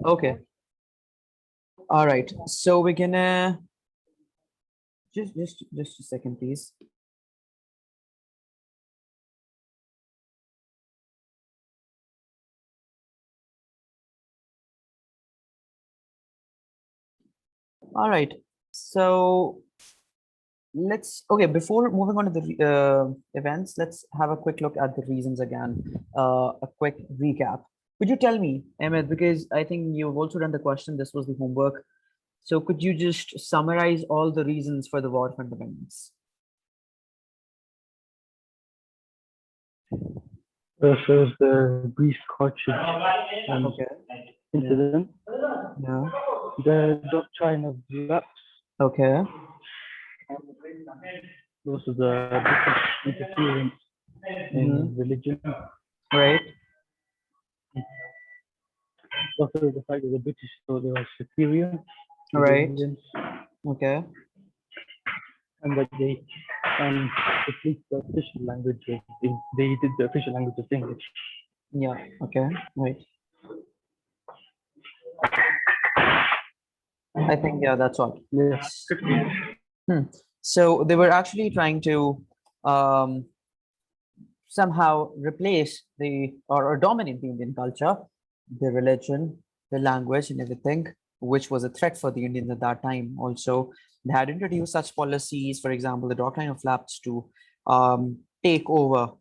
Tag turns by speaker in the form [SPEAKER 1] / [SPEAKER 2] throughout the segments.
[SPEAKER 1] Okay. All right. So we're gonna just a second, please. All right. So okay, before moving on to the events, let's have a quick look at the reasons again. A quick recap. Could you tell me, Ahmed, because I think you've also done the question, this was the homework. So could you just summarize all the reasons for the war of independence?
[SPEAKER 2] First, the Greece cartridge
[SPEAKER 1] Okay.
[SPEAKER 2] incident,
[SPEAKER 1] Yeah.
[SPEAKER 2] the doctrine of lapse,
[SPEAKER 1] Okay.
[SPEAKER 2] also the British interference in religion,
[SPEAKER 1] Right.
[SPEAKER 2] also the fact that the British thought they were superior to the
[SPEAKER 1] Right.
[SPEAKER 2] Indians,
[SPEAKER 1] Okay.
[SPEAKER 2] and that they replaced the official language. They did the official language of English.
[SPEAKER 1] Yeah. Okay. Right. I think, yeah, that's all.
[SPEAKER 2] Yes.
[SPEAKER 1] So they were actually trying to somehow replace or dominate the Indian culture, the religion, the language, and everything, which was a threat for the Indians at that time. Also, they had introduced such policies, for example, the doctrine of lapse to take over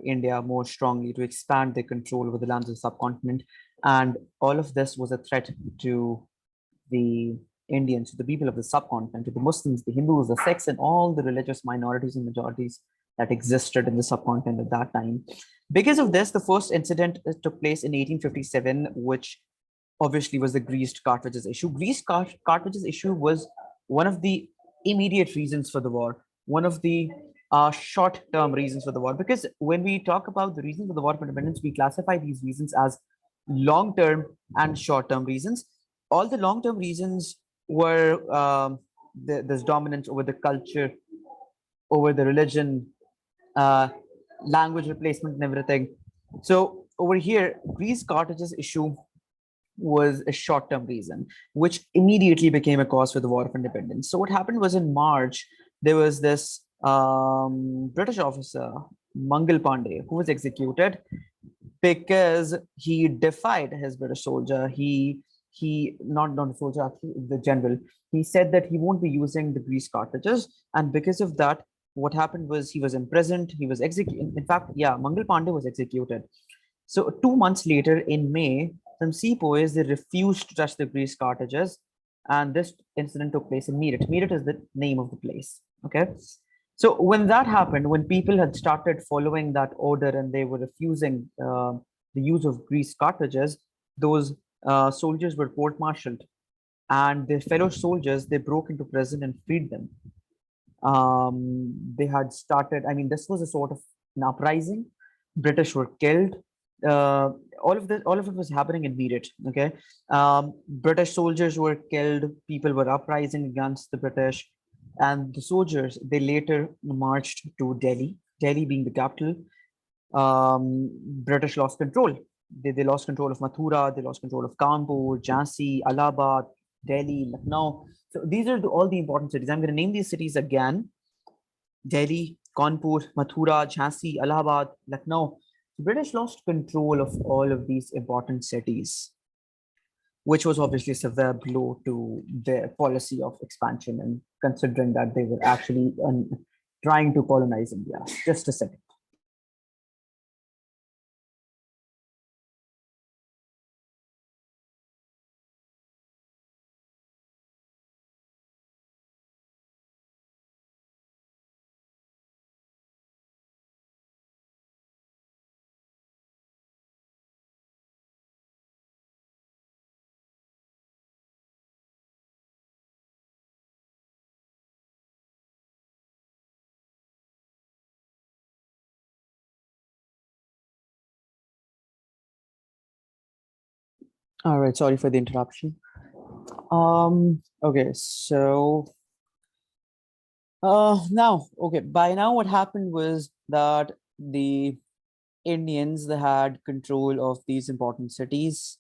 [SPEAKER 1] India more strongly, to expand their control over the lands of the subcontinent. And all of this was a threat to the Indians, to the people of the subcontinent, to the Muslims, the Hindus, the Sikhs, and all the religious minorities and majorities that existed in the subcontinent at that time. Because of this, the first incident took place in 1857, which obviously was the greased cartridges issue. Cartridges issue was one of the immediate reasons for the war, one of the short-term reasons for the war. Because when we talk about the reasons for the war of independence, we classify these reasons as long-term and short-term reasons. All the long-term reasons were this dominance over the culture, over the religion, language replacement and everything. So over here, Greece cartridges issue was a short-term reason, which immediately became a cause for the War of Independence. So what happened was in March, there was this British officer, Mangal Pandey, who was executed because he defied his British soldier. He not the soldier, actually the general. He said that he won't be using the grease cartridges, and because of that, what happened was he was imprisoned. He was executed. In fact, yeah, Mangal Pandey was executed. So 2 months later, in May, some sepoys they refused to touch the grease cartridges, and this incident took place in Meerut. Meerut is the name of the place. Okay, so when that happened, when people had started following that order and they were refusing the use of grease cartridges, those soldiers were court-martialed, and their fellow soldiers they broke into prison and freed them. They had started. I mean, this was a sort of an uprising. British were killed. Uh, all of it was happening in Meerut. Okay, British soldiers were killed. People were uprising against the British, and the soldiers they later marched to Delhi. Delhi being the capital, British lost control. They lost control of Mathura. They lost control of Kanpur, Jhansi, Allahabad, Delhi, Lucknow. So these are all the important cities. I'm going to name these cities again: Delhi, Kanpur, Mathura, Jhansi, Allahabad, Lucknow. The British lost control of all of these important cities, which was obviously a severe blow to their policy of expansion, and considering that they were actually trying to colonize India. Just a second. All right, sorry for the interruption. Okay, so by now what happened was that the Indians they had control of these important cities,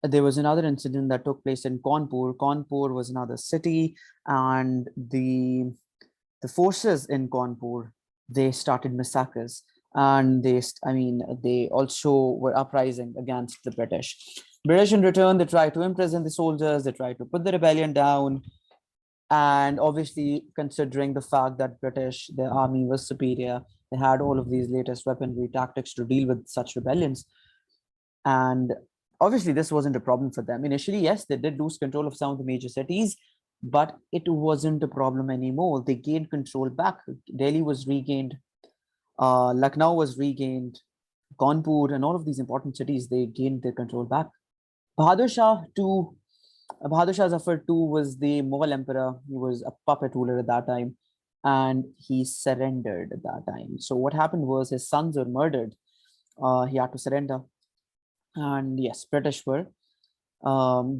[SPEAKER 1] there was another incident that took place in Kanpur. Kanpur was another city, and the forces in Kanpur, they started massacres, and they also were uprising against the British. British in return, they tried to imprison the soldiers, they tried to put the rebellion down, and obviously considering the fact that British, their army was superior, they had all of these latest weaponry tactics to deal with such rebellions. And obviously, this wasn't a problem for them. Initially, yes, they did lose control of some of the major cities, but it wasn't a problem anymore. They gained control back. Delhi was regained, Lucknow was regained, Kanpur, and all of these important cities, they gained their control back. Bahadur Shah too, Bahadur Shah Zafar too was the Mughal emperor. He was a puppet ruler at that time, and he surrendered at that time. So what happened was his sons were murdered. He had to surrender. And yes, British were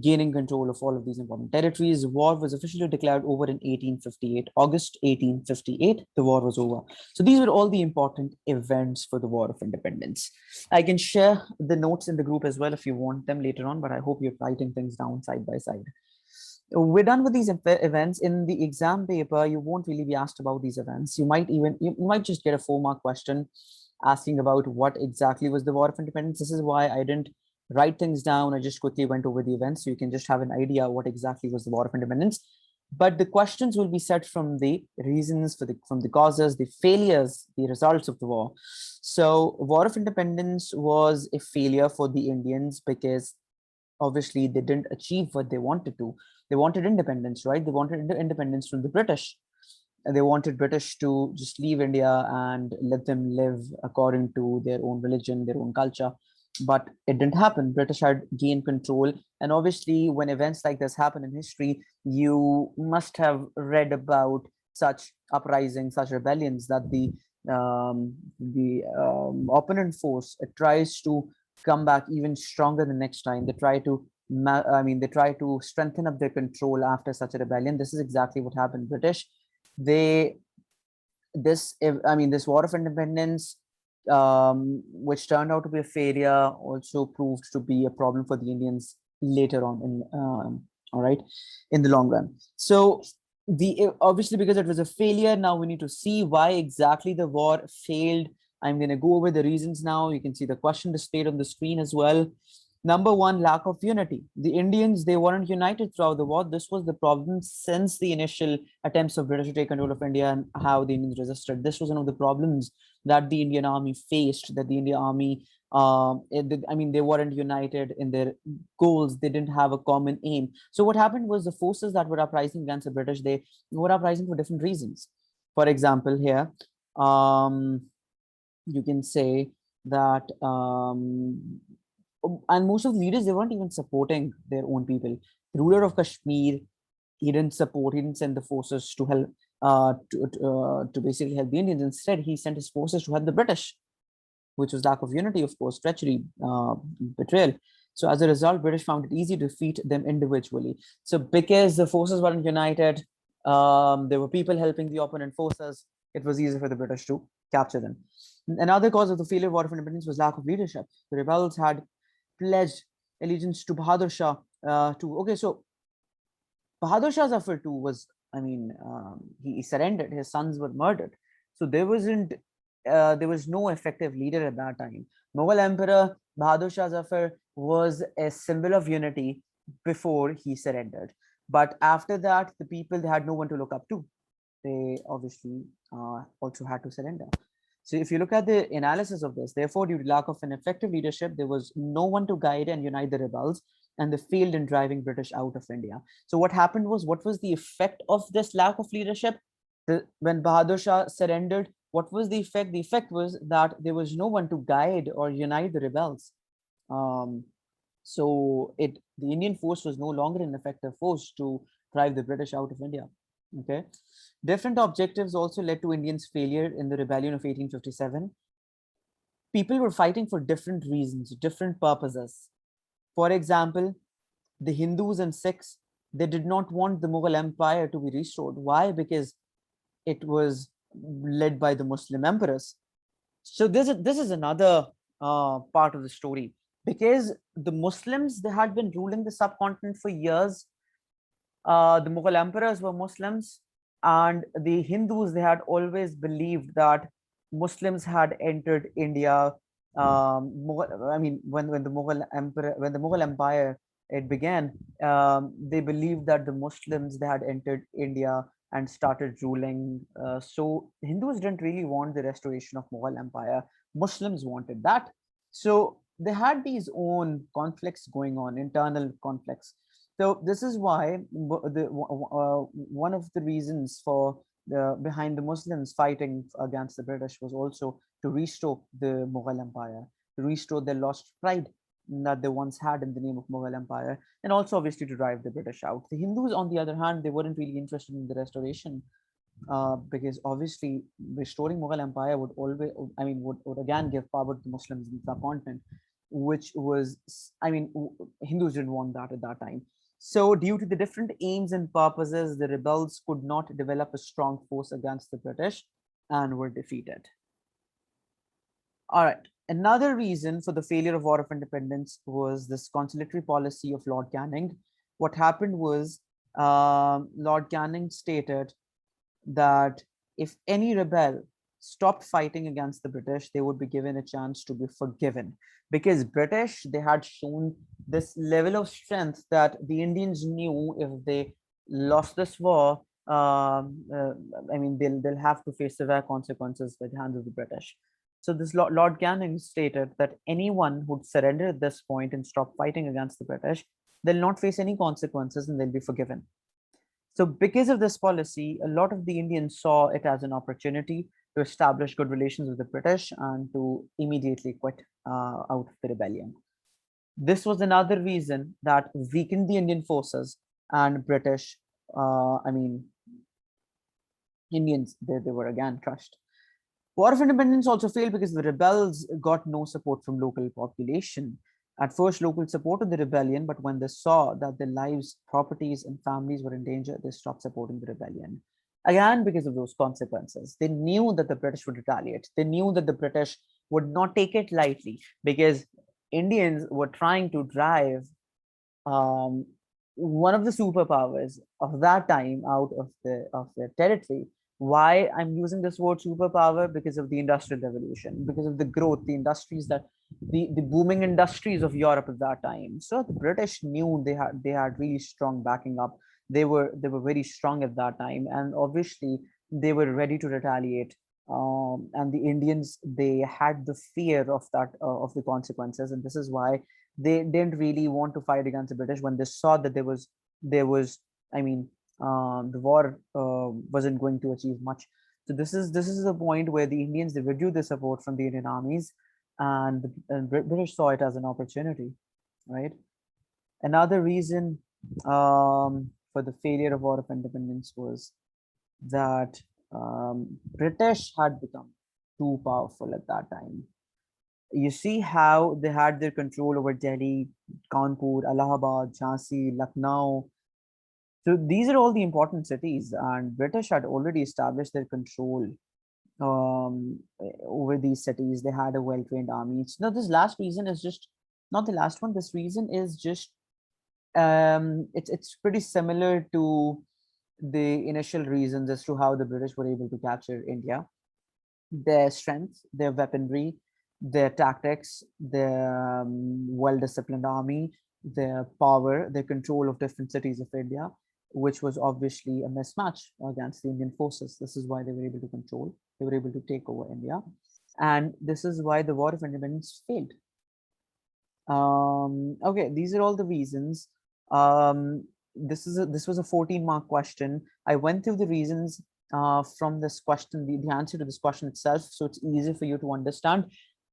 [SPEAKER 1] gaining control of all of these important territories. War was officially declared over in 1858. August 1858, the war was over. So these were all the important events for the War of Independence. I can share the notes in the group as well if you want them later on, but I hope you're writing things down side by side. We're done with these events. In the exam paper, you won't really be asked about these events. You might just get a 4-mark question asking about what exactly was the War of Independence. This is why I didn't write things down. I just quickly went over the events so you can just have an idea what exactly was the War of Independence. But the questions will be set from the reasons, from the causes, the failures, the results of the war. So War of Independence was a failure for the Indians because obviously they didn't achieve what they wanted to. They wanted independence, right? They wanted independence from the British. They wanted British to just leave India and let them live according to their own religion, their own culture. But it didn't happen. British had gained control. And obviously, when events like this happen in history, you must have read about such uprisings, such rebellions that the opponent force, it tries to come back even stronger the next time. They try to they try to strengthen up their control after such a rebellion. This is exactly what happened. British, this War of Independence, which turned out to be a failure, also proved to be a problem for the Indians later on in the long run. So obviously, because it was a failure, now we need to see why exactly the war failed. I'm going to go over the reasons now. You can see the question displayed on the screen as well. Number one, lack of unity. The Indians, they weren't united throughout the war. This was the problem since the initial attempts of British to take control of India and how the Indians resisted. This was one of the problems that the Indian army faced, that the Indian army, they weren't united in their goals. They didn't have a common aim. So what happened was the forces that were uprising against the British, they were uprising for different reasons. For example, here, you can say that and most of the leaders, they weren't even supporting their own people. The ruler of Kashmir, he didn't send the forces to help to basically help the Indians. Instead, he sent his forces to help the British, which was lack of unity, of course, treachery, betrayal. So as a result, British found it easy to defeat them individually. So because the forces weren't united, there were people helping the opponent forces, it was easier for the British to capture them. Another cause of the failure of War of Independence was lack of leadership. The rebels had pledged allegiance to Bahadur Shah. So Bahadur Shah Zafar too was, he surrendered. His sons were murdered. So there was no effective leader at that time. Mughal Emperor Bahadur Shah Zafar was a symbol of unity before he surrendered. But after that, the people, they had no one to look up to. They obviously also had to surrender. So if you look at the analysis of this, therefore, due to lack of an effective leadership, there was no one to guide and unite the rebels, and they failed in driving British out of India. So what happened was, what was the effect of this lack of leadership? When Bahadur Shah surrendered, what was the effect? The effect was that there was no one to guide or unite the rebels. So the Indian force was no longer an effective force to drive the British out of India. Okay. Different objectives also led to Indians' failure in the rebellion of 1857. People were fighting for different reasons, different purposes. For example, the Hindus and Sikhs, they did not want the Mughal Empire to be restored. Why? Because it was led by the Muslim emperors. So this is another part of the story. because the Muslims, they had been ruling the subcontinent for years. The Mughal emperors were Muslims, and the Hindus, they had always believed that Muslims had entered India. I mean, when the when the Mughal Empire it began, they believed that the Muslims, they had entered India and started ruling. So Hindus didn't really want the restoration of Mughal Empire. Muslims wanted that. So they had these own conflicts going on, internal conflicts. So this is why one of the reasons for behind the Muslims fighting against the British was also to restore the Mughal Empire, to restore their lost pride that they once had in the name of Mughal Empire, and also obviously to drive the British out. The Hindus, on the other hand, they weren't really interested in the restoration, because obviously restoring Mughal Empire would always, I mean, would again give power to the Muslims in the subcontinent, which was, I mean, Hindus didn't want that at that time. So due to the different aims and purposes, the rebels could not develop a strong force against the British and were defeated. All right. Another reason for the failure of War of Independence was this conciliatory policy of Lord Canning. What happened was Lord Canning stated that if any rebel stopped fighting against the British, they would be given a chance to be forgiven, because British, they had shown this level of strength that the Indians knew if they lost this war, I mean, they'll have to face severe consequences by the hands of the British. So this Lord Canning stated that anyone who'd surrender at this point and stop fighting against the British, they'll not face any consequences and they'll be forgiven. So because of this policy, a lot of the Indians saw it as an opportunity to establish good relations with the British and to immediately quit out of the rebellion. This was another reason that weakened the Indian forces, and British, I mean, Indians, they were again crushed. War of Independence also failed because the rebels got no support from local population. At first, locals supported the rebellion, but when they saw that their lives, properties, and families were in danger, they stopped supporting the rebellion. Again, because of those consequences, they knew that the British would retaliate. They knew that the British would not take it lightly, because Indians were trying to drive um, one of the superpowers of that time out of their territory. Why I'm using this word superpower? Because of the industrial revolution, because of the growth, the industries that the booming industries of Europe at that time. So the British knew they had really strong backing up. They were very strong at that time, and obviously they were ready to retaliate. And the Indians, they had the fear of that of the consequences, and this is why they didn't really want to fight against the British when they saw that there was I mean, the war wasn't going to achieve much. So this is the point where the Indians, they withdrew their support from the Indian armies, and the British saw it as an opportunity, right? Another reason for the failure of War of Independence was that British had become too powerful at that time. You see how they had their control over Delhi, Kanpur, Allahabad, Jhansi, Lucknow. So these are all the important cities, and British had already established their control over these cities. They had a well-trained army. Now, this last reason is just not the last one. This reason is just it's pretty similar to the initial reasons as to how the British were able to capture India. Their strength, their weaponry, their tactics, their well-disciplined army, their power, their control of different cities of India, which was obviously a mismatch against the Indian forces. This is why they were able to control, they were able to take over India. And this is why the War of Independence failed. Okay, these are all the reasons. This was a 14-mark question. I went through the reasons from this question, the answer to this question itself, so it's easy for you to understand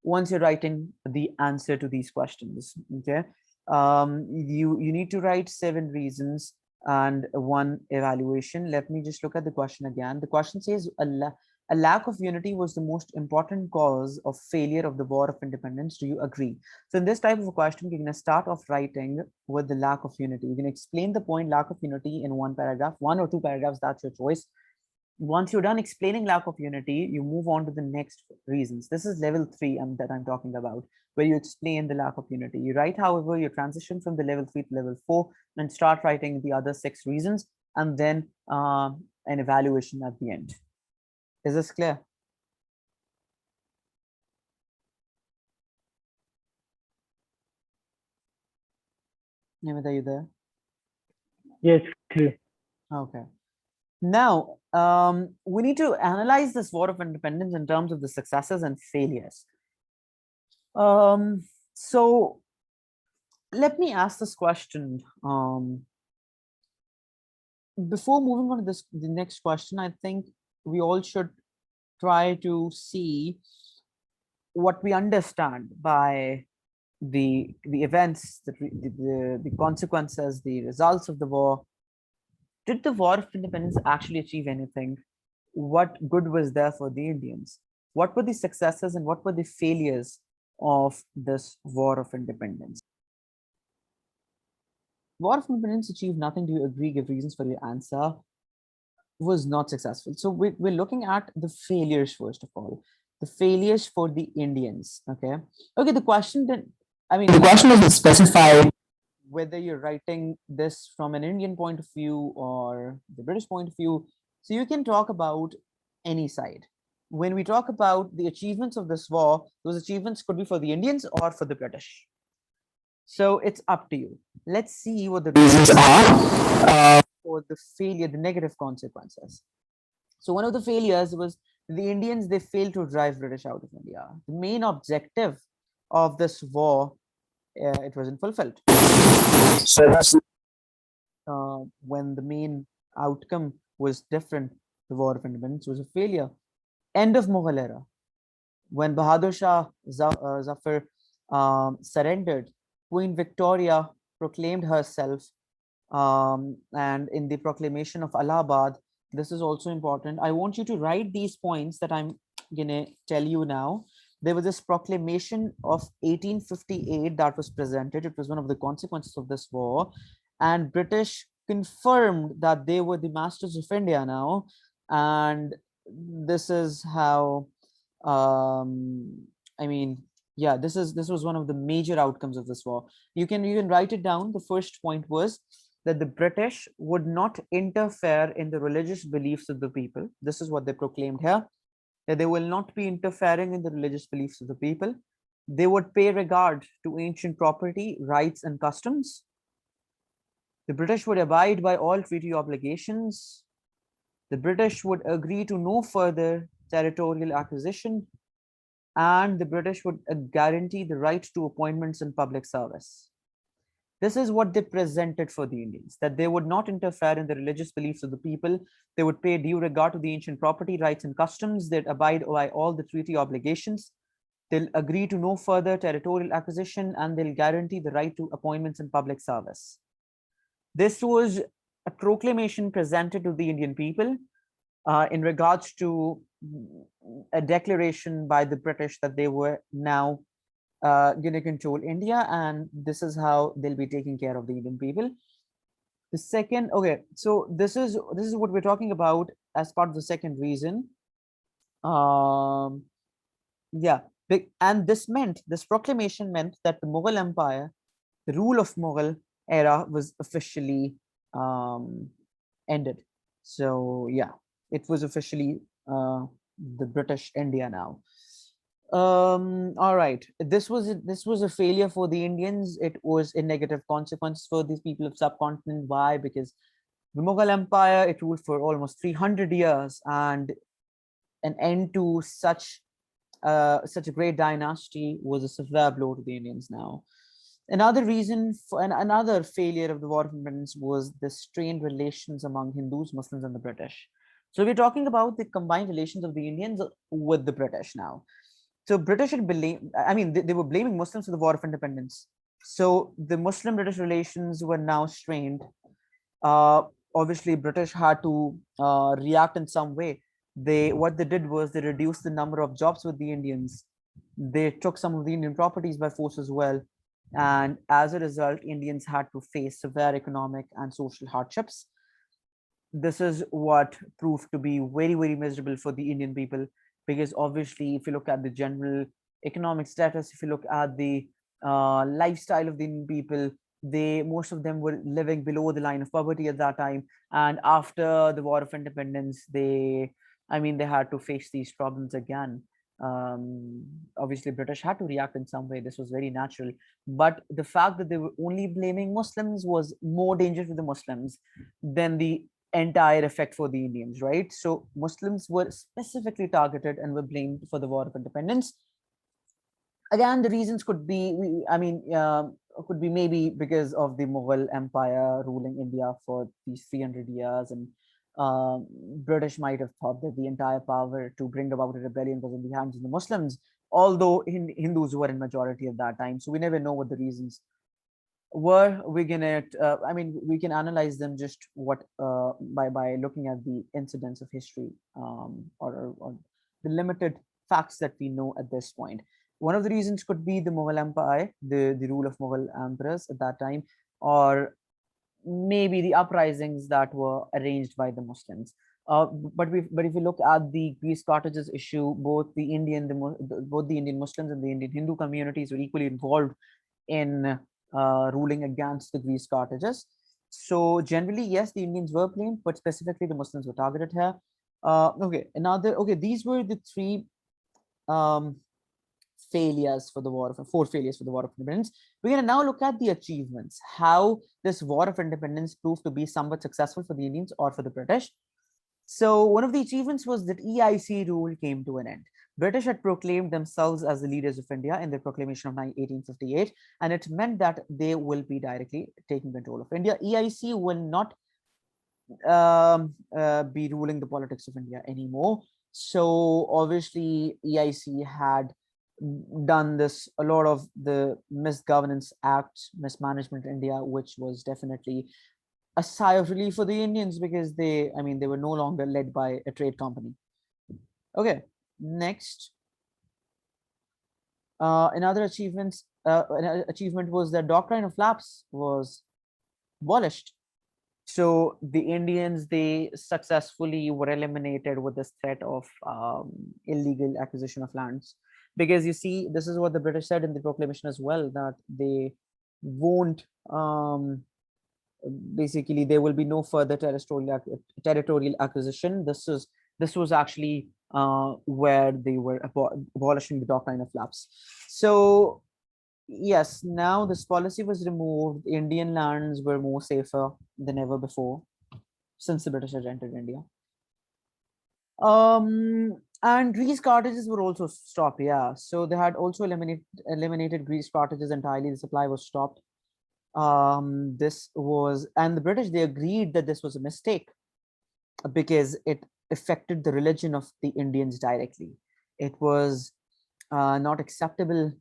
[SPEAKER 1] once you're writing the answer to these questions. Okay, you need to write 7 reasons and 1 evaluation. Let me just look at the question again. The question says a lack of unity was the most important cause of failure of the War of Independence. Do you agree? So in this type of a question, you're going to start off writing with the lack of unity. You can explain the point lack of unity in 1 paragraph, 1 or 2 paragraphs, that's your choice. Once you're done explaining lack of unity, you move on to the next reasons. This is level 3 that I'm talking about, where you explain the lack of unity. You write, however, you transition from the level 3 to level 4 and start writing the other 6 reasons, and then an evaluation at the end. Is this clear? Nimitt, are you there?
[SPEAKER 2] Yes, clear.
[SPEAKER 1] Okay. Now, we need to analyze this war of independence in terms of the successes and failures. So let me ask this question. Before moving on to the next question, I think we all should try to see what we understand by the events, the consequences, the results of the war. Did the War of Independence actually achieve anything? What good was there for the Indians? What were the successes and what were the failures of this War of Independence? War of Independence achieved nothing. Do you agree? Give reasons for your answer. Was not successful. So we're looking at the failures first of all. The failures for the Indians. Okay. Okay. The question then, I mean, the question doesn't specify whether you're writing this from an Indian point of view or the British point of view. So you can talk about any side. When we talk about the achievements of this war, those achievements could be for the Indians or for the British. So it's up to you. Let's see what the reasons are for the failure, the negative consequences. So one of the failures was the Indians, they failed to drive British out of India. The main objective of this war, it wasn't fulfilled. So that's when the main outcome was different, the War of Independence was a failure. End of Mughal era, when Bahadur Shah Zafar surrendered, Queen Victoria proclaimed herself, and in the proclamation of Allahabad, this is also important. I want you to write these points that I'm gonna tell you now. There was this proclamation of 1858 that was presented. It was one of the consequences of this war, and British confirmed that they were the masters of India now, and this is how I mean, yeah, this was one of the major outcomes of this war. You can write it down. The first point was that the British would not interfere in the religious beliefs of the people. This is what they proclaimed here, that they will not be interfering in the religious beliefs of the people. They would pay regard to ancient property, rights, and customs. The British would abide by all treaty obligations. The British would agree to no further territorial acquisition, and the British would guarantee the right to appointments in public service. This is what they presented for the Indians, that they would not interfere in the religious beliefs of the people. They would pay due regard to the ancient property, rights, and customs. They'd abide by all the treaty obligations. They'll agree to no further territorial acquisition, and they'll guarantee the right to appointments in public service. This was a proclamation presented to the Indian people in regards to a declaration by the British that they were now going to control India, and this is how they'll be taking care of the Indian people. The second, okay, so this is what we're talking about as part of the second reason. Yeah, and this proclamation meant that the Mughal Empire, the rule of Mughal era, was officially ended. So yeah, it was officially the British India now. All right, this was a failure for the Indians. It was a negative consequence for these people of subcontinent. Why? Because the Mughal Empire, it ruled for almost 300 years, and an end to such a great dynasty was a severe blow to the Indians now. Another reason for another failure of the War of Independence was the strained relations among Hindus, Muslims, and the British. So we're talking about the combined relations of the Indians with the British now. So British had blamed, I mean, they were blaming Muslims for the War of Independence. So the Muslim-British relations were now strained. Obviously, British had to react in some way. What they did was they reduced the number of jobs with the Indians. They took some of the Indian properties by force as well. And as a result, Indians had to face severe economic and social hardships. this is what proved to be very, very miserable for the Indian people, because obviously, if you look at the general economic status, if you look at the lifestyle of the Indian people, they most of them were living below the line of poverty at that time. And after the War of Independence, they had to face these problems again. Obviously, British had to react in some way. This was very natural. But the fact that they were only blaming Muslims was more dangerous for the Muslims than the entire effect for the Indians, right? So Muslims were specifically targeted and were blamed for the War of Independence. Again, the reasons could be, could be maybe because of the Mughal Empire ruling India for these 300 years, and British might have thought that the entire power to bring about a rebellion was in the hands of the Muslims, although Hindus were in majority at that time. So we never know what the reasons were. We can analyze them just by looking at the incidents of history, or the limited facts that we know at this point. One of the reasons could be the Mughal Empire, the rule of Mughal emperors at that time, or maybe the uprisings that were arranged by the Muslims. But if you look at the Greece cartridges issue, both the Indian Muslims and the Indian Hindu communities were equally involved in ruling against the Greece cartridges. So generally, yes, the Indians were blamed, but specifically the Muslims were targeted here. These were the three um, failures for the war of four failures for the War of Independence. We're going to now look at the achievements, how this War of Independence proved to be somewhat successful for the Indians or for the British. So one of the achievements was that EIC rule came to an end. British had proclaimed themselves as the leaders of India in their proclamation of 1858, and it meant that they will be directly taking control of India. EIC will not be ruling the politics of India anymore. So obviously, EIC had done this, a lot of the misgovernance acts, mismanagement in India, which was definitely a sigh of relief for the Indians, because they were no longer led by a trade company. Okay, next. Another achievement was the doctrine of lapse was abolished. So the Indians, they successfully were eliminated with this threat of illegal acquisition of lands. Because you see, this is what the British said in the proclamation as well, that they won't basically there will be no further territorial acquisition. This was actually where they were abolishing the doctrine of lapse. So yes, now this policy was removed. Indian lands were more safer than ever before since the British had entered India. And grease cartridges were also stopped. Yeah, so they had also eliminated grease cartridges entirely. The supply was stopped. And the British, they agreed that this was a mistake because it affected the religion of the Indians directly. It was not acceptable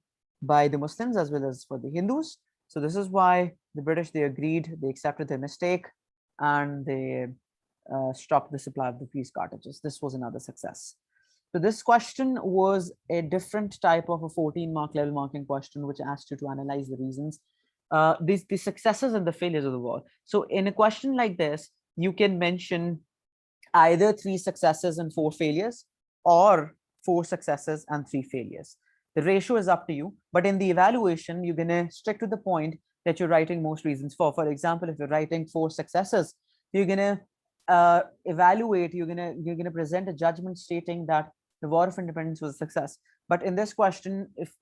[SPEAKER 1] by the Muslims as well as for the Hindus. So this is why the British, they agreed, they accepted their mistake, and they stopped the supply of the grease cartridges. This was another success. So this question was a different type of a 14-mark level marking question, which asked you to analyze the reasons, the successes and the failures of the war. So in a question like this, you can mention either 3 successes and 4 failures, or 4 successes and 3 failures. The ratio is up to you, but in the evaluation, you're going to stick to the point that you're writing most reasons for. For example, if you're writing 4 successes, you're going to evaluate, you're going to present a judgment stating that the War of Independence was a success. But in this question, if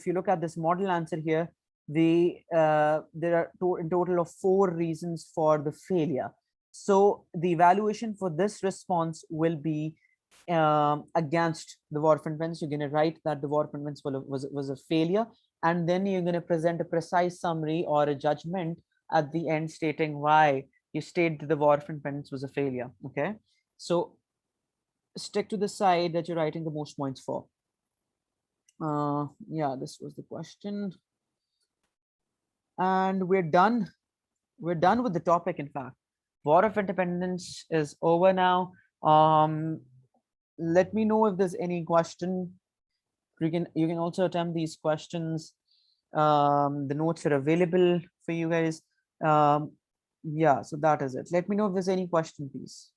[SPEAKER 1] you look at this model answer here, there are in total of 4 reasons for the failure. So the evaluation for this response will be against the War of Independence. You're going to write that the War of Independence was a failure, and then you're going to present a precise summary or a judgment at the end stating why you state that the War of Independence was a failure. Okay, so stick to the side that you're writing the most points for. Yeah, this was the question, and we're done with the topic. In fact, War of Independence is over now. Let me know if there's any question. You can also attempt these questions. The notes are available for you guys. Yeah, so that is it. Let me know if there's any question, please.